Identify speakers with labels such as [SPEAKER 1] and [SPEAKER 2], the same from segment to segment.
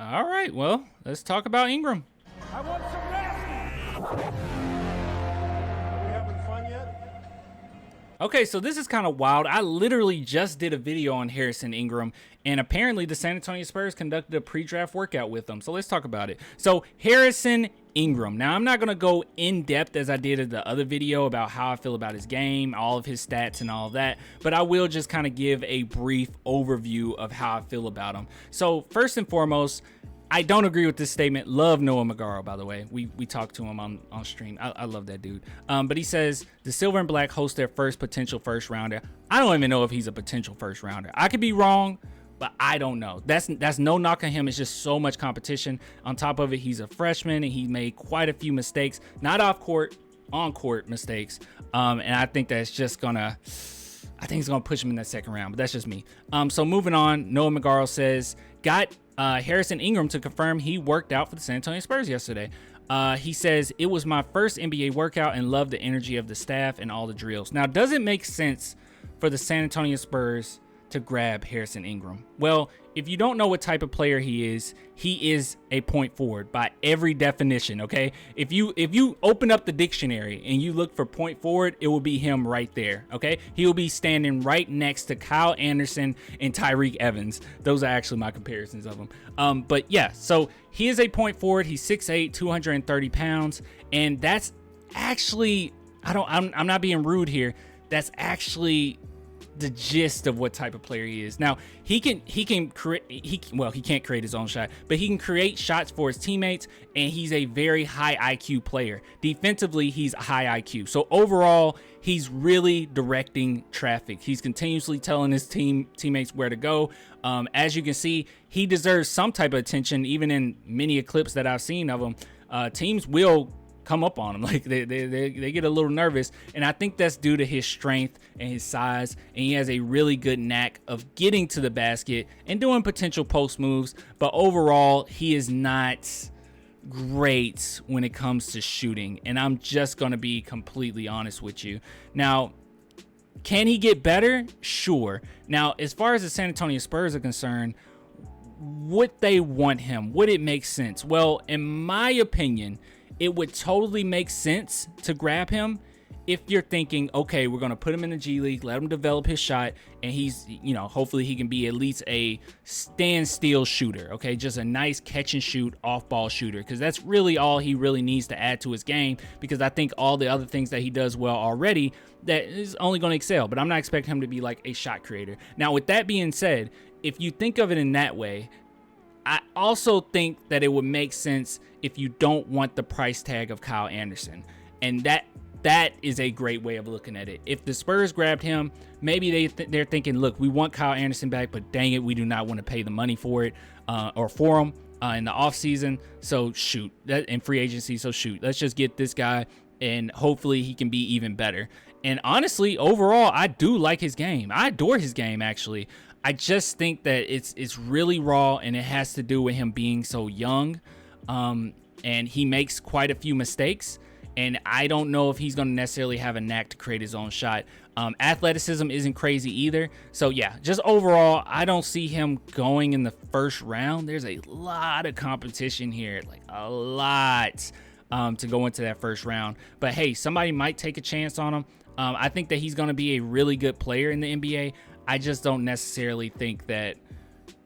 [SPEAKER 1] All right, well, let's talk about Ingram.
[SPEAKER 2] I want some rest. Are we having fun yet?
[SPEAKER 1] Okay, so this is kind of wild. I literally just did a video on Harrison Ingram, and apparently the San Antonio Spurs conducted a pre-draft workout with him. So let's talk about it. So Harrison Ingram. Now, I'm not going to go in depth as I did in the other video about how I feel about his game, all of his stats and all of that, but I will just kind of give a brief overview of how I feel about him. So first and foremost, I don't agree with this statement. Love Noah Magaro, by the way. We talked to him on stream. I love that dude. But he says the Silver and Black host their first potential first rounder. I don't even know if he's a potential first rounder. I could be wrong, but I don't know. That's no knock on him. It's just so much competition. On top of it, he's a freshman and he made quite a few mistakes, not off court, on court mistakes. And I think that's just gonna. I think it's gonna push him in that second round, but that's just me. So moving on, Noah Magaro says got Harrison Ingram to confirm he worked out for the San Antonio Spurs yesterday. He says, it was my first NBA workout and loved the energy of the staff and all the drills. Now, does it make sense for the San Antonio Spurs to grab Harrison Ingram? Well, if you don't know what type of player he is a point forward by every definition, okay? If you open up the dictionary and you look for point forward, it will be him right there, okay? He will be standing right next to Kyle Anderson and Tyreek Evans. Those are actually my comparisons of them. But yeah, so he is a point forward. He's 6'8", 230 pounds, and that's actually, I'm not being rude here. That's actually the gist of what type of player he is. Now, he can't create his own shot, but he can create shots for his teammates, and he's a very high IQ player. Defensively, he's high IQ. So overall, he's really directing traffic. He's continuously telling his teammates where to go. As you can see, he deserves some type of attention, even in many clips that I've seen of him. Teams will come up on him, like they get a little nervous, and I think that's due to his strength and his size, and he has a really good knack of getting to the basket and doing potential post moves. But overall, he is not great when it comes to shooting, and I'm just gonna be completely honest with you. Now, can he get better? Sure. Now, as far as the San Antonio Spurs are concerned, would they want him? Would it make sense? Well, in my opinion, it would totally make sense to grab him if you're thinking, okay, we're going to put him in the G League, let him develop his shot, and he's, hopefully he can be at least a standstill shooter, okay? Just a nice catch and shoot off-ball shooter, because that's really all he really needs to add to his game, because I think all the other things that he does well already, that is only going to excel, but I'm not expecting him to be like a shot creator. Now, with that being said, if you think of it in that way, I also think that it would make sense if you don't want the price tag of Kyle Anderson. And that is a great way of looking at it. If the Spurs grabbed him, maybe they're thinking, look, we want Kyle Anderson back, but dang it, we do not want to pay the money for it or for him in the offseason. So shoot, that in free agency, so shoot, let's just get this guy and hopefully he can be even better. And honestly, overall, I do like his game. I adore his game, actually. I just think that it's really raw, and it has to do with him being so young. And he makes quite a few mistakes, and I don't know if he's going to necessarily have a knack to create his own shot. Athleticism isn't crazy either. So yeah, just overall, I don't see him going in the first round. There's a lot of competition here, like a lot to go into that first round. But hey, somebody might take a chance on him. I think that he's going to be a really good player in the NBA. I just don't necessarily think that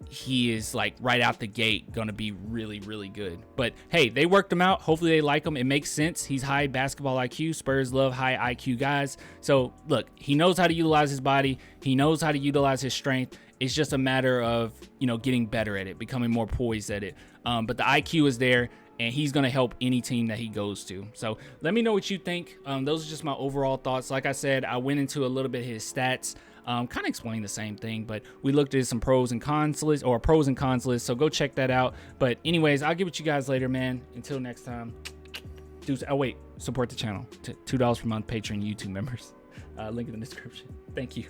[SPEAKER 1] he is like right out the gate going to be really, really good. But hey, they worked him out. Hopefully they like him. It makes sense. He's high basketball IQ. Spurs love high IQ guys. So look, he knows how to utilize his body. He knows how to utilize his strength. It's just a matter of, getting better at it, becoming more poised at it. But the IQ is there, and he's going to help any team that he goes to. So let me know what you think. Those are just my overall thoughts. Like I said, I went into a little bit of his stats, kind of explaining the same thing, but we looked at some pros and cons list, so go check that out. But anyways, I'll get with you guys later, man. Until next time. Support the channel. $2 per month, Patreon, YouTube members. Link in the description. Thank you.